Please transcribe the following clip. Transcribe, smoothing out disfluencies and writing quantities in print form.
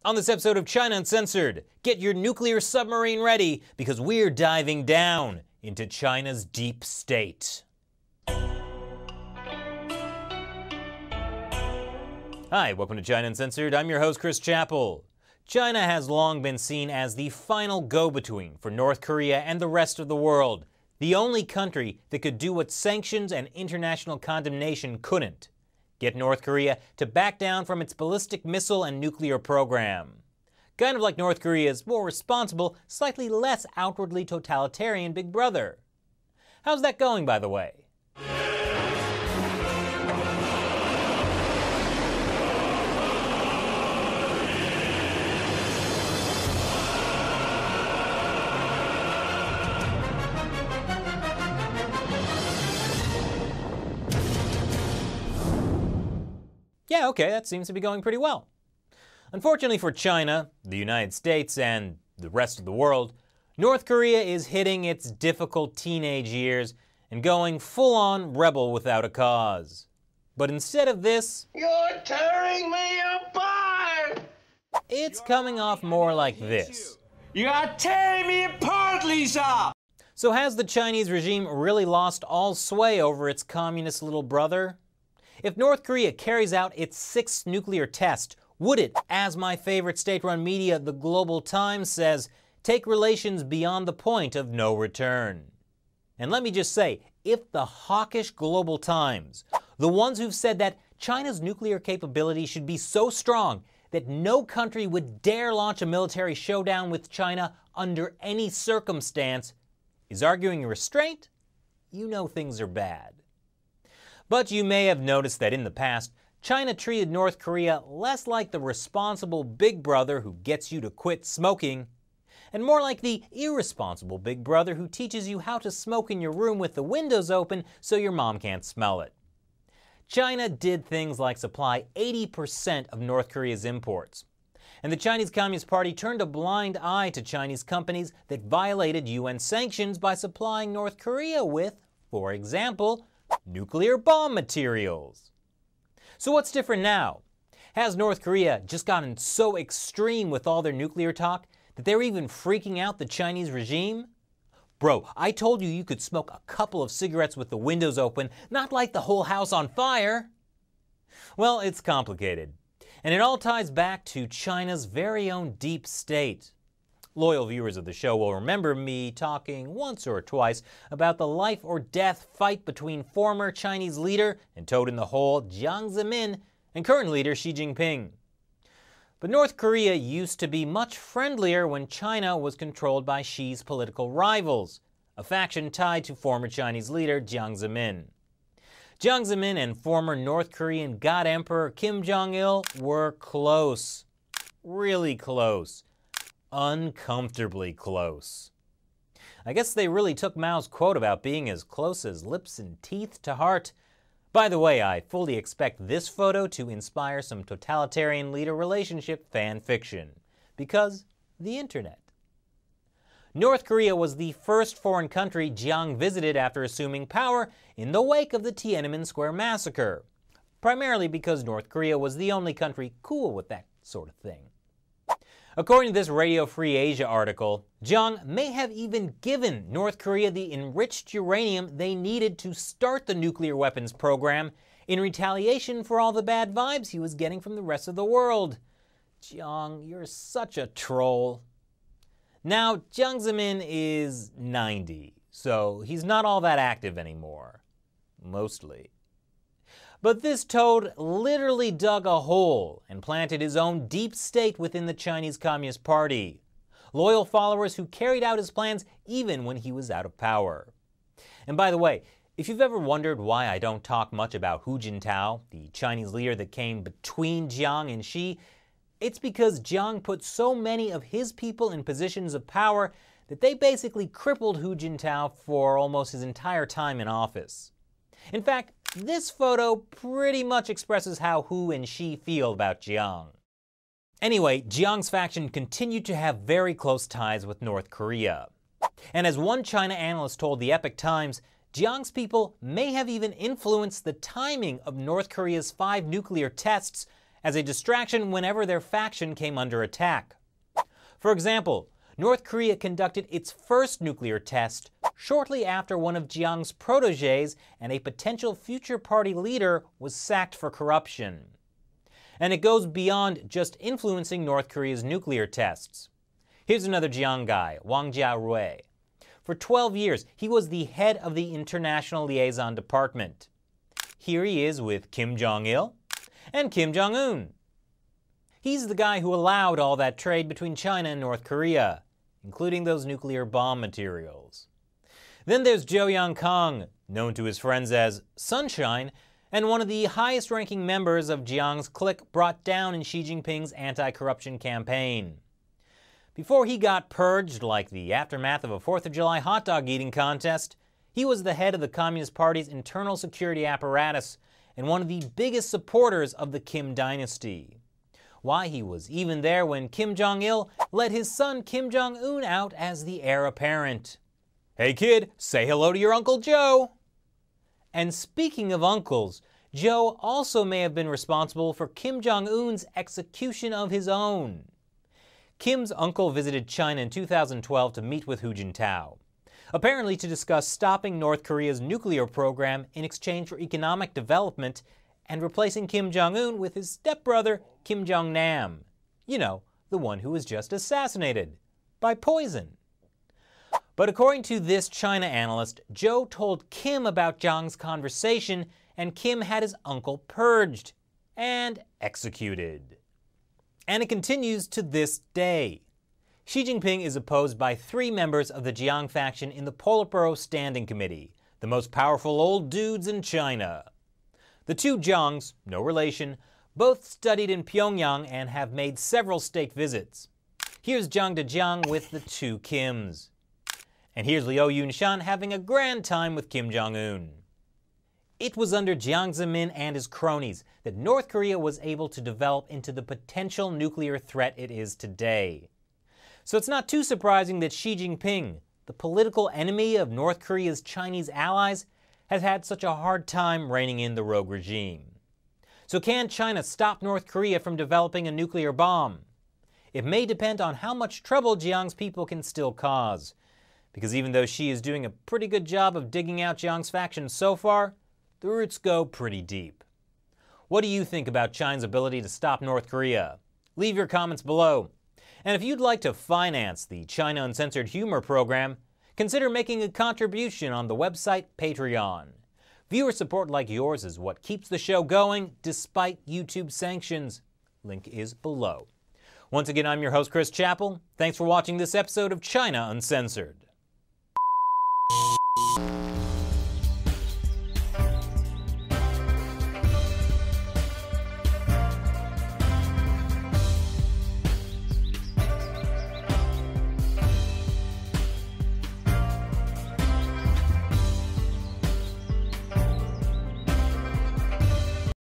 On this episode of China Uncensored, get your nuclear submarine ready because we're diving down into China's deep state. Hi, welcome to China Uncensored. I'm your host, Chris Chappell. China has long been seen as the final go-between for North Korea and the rest of the world, the only country that could do what sanctions and international condemnation couldn't: get North Korea to back down from its ballistic missile and nuclear program. Kind of like North Korea's more responsible, slightly less outwardly totalitarian big brother. How's that going, by the way? Yeah, okay, that seems to be going pretty well. Unfortunately for China, the United States, and the rest of the world, North Korea is hitting its difficult teenage years and going full-on rebel without a cause. But instead of this, "You're tearing me apart!" it's coming off more like this. "You are tearing me apart, Lisa!" So has the Chinese regime really lost all sway over its communist little brother? If North Korea carries out its 6th nuclear test, would it, as my favorite state-run media, the Global Times, says, take relations beyond the point of no return? And let me just say, if the hawkish Global Times, the ones who've said that China's nuclear capability should be so strong that no country would dare launch a military showdown with China under any circumstance, is arguing restraint, you know things are bad. But you may have noticed that in the past, China treated North Korea less like the responsible big brother who gets you to quit smoking, and more like the irresponsible big brother who teaches you how to smoke in your room with the windows open so your mom can't smell it. China did things like supply 80% of North Korea's imports, and the Chinese Communist Party turned a blind eye to Chinese companies that violated UN sanctions by supplying North Korea with, for example, nuclear bomb materials. So what's different now? Has North Korea just gotten so extreme with all their nuclear talk that they're even freaking out the Chinese regime? Bro, I told you could smoke a couple of cigarettes with the windows open, not light the whole house on fire. Well, it's complicated, and it all ties back to China's very own deep state. Loyal viewers of the show will remember me talking once or twice about the life or death fight between former Chinese leader and toad-in-the-hole Jiang Zemin and current leader Xi Jinping. But North Korea used to be much friendlier when China was controlled by Xi's political rivals, a faction tied to former Chinese leader Jiang Zemin. Jiang Zemin and former North Korean God Emperor Kim Jong-il were close. Really close. Uncomfortably close. I guess they really took Mao's quote about being as close as lips and teeth to heart. By the way, I fully expect this photo to inspire some totalitarian leader relationship fan fiction, because the internet. North Korea was the first foreign country Jiang visited after assuming power in the wake of the Tiananmen Square massacre, primarily because North Korea was the only country cool with that sort of thing. According to this Radio Free Asia article, Jiang may have even given North Korea the enriched uranium they needed to start the nuclear weapons program in retaliation for all the bad vibes he was getting from the rest of the world. Jiang, you're such a troll. Now, Jiang Zemin is 90, so he's not all that active anymore. Mostly. But this toad literally dug a hole and planted his own deep state within the Chinese Communist Party. Loyal followers who carried out his plans even when he was out of power. And by the way, if you've ever wondered why I don't talk much about Hu Jintao, the Chinese leader that came between Jiang and Xi, it's because Jiang put so many of his people in positions of power that they basically crippled Hu Jintao for almost his entire time in office. In fact, this photo pretty much expresses how Hu and Xi feel about Jiang. Anyway, Jiang's faction continued to have very close ties with North Korea. And as one China analyst told the Epoch Times, Jiang's people may have even influenced the timing of North Korea's 5 nuclear tests as a distraction whenever their faction came under attack. For example, North Korea conducted its first nuclear test shortly after one of Jiang's protégés and a potential future party leader was sacked for corruption. And it goes beyond just influencing North Korea's nuclear tests. Here's another Jiang guy, Wang Jiarui. For 12 years, he was the head of the International Liaison Department. Here he is with Kim Jong-il and Kim Jong-un. He's the guy who allowed all that trade between China and North Korea, including those nuclear bomb materials. Then there's Zhou Yangkang, known to his friends as Sunshine, and one of the highest-ranking members of Jiang's clique brought down in Xi Jinping's anti-corruption campaign. Before he got purged like the aftermath of a 4th of July hot dog eating contest, he was the head of the Communist Party's internal security apparatus and one of the biggest supporters of the Kim dynasty. Why, he was even there when Kim Jong-il let his son Kim Jong-un out as the heir apparent. Hey kid, say hello to your Uncle Joe! And speaking of uncles, Joe also may have been responsible for Kim Jong-un's execution of his own. Kim's uncle visited China in 2012 to meet with Hu Jintao, apparently to discuss stopping North Korea's nuclear program in exchange for economic development and replacing Kim Jong-un with his stepbrother Kim Jong-nam. You know, the one who was just assassinated by poison. But according to this China analyst, Joe told Kim about Jiang's conversation, and Kim had his uncle purged and executed. And it continues to this day. Xi Jinping is opposed by 3 members of the Jiang faction in the Politburo Standing Committee, the most powerful old dudes in China. The 2 Jiangs, no relation, both studied in Pyongyang and have made several state visits. Here's Jiang Dejiang with the 2 Kims. And here's Liu Yunshan having a grand time with Kim Jong-un. It was under Jiang Zemin and his cronies that North Korea was able to develop into the potential nuclear threat it is today. So it's not too surprising that Xi Jinping, the political enemy of North Korea's Chinese allies, has had such a hard time reining in the rogue regime. So can China stop North Korea from developing a nuclear bomb? It may depend on how much trouble Jiang's people can still cause. Because even though Xi is doing a pretty good job of digging out Jiang's faction so far, the roots go pretty deep. What do you think about China's ability to stop North Korea? Leave your comments below. And if you'd like to finance the China Uncensored Humor program, consider making a contribution on the website Patreon. Viewer support like yours is what keeps the show going despite YouTube sanctions. Link is below. Once again, I'm your host, Chris Chappell. Thanks for watching this episode of China Uncensored.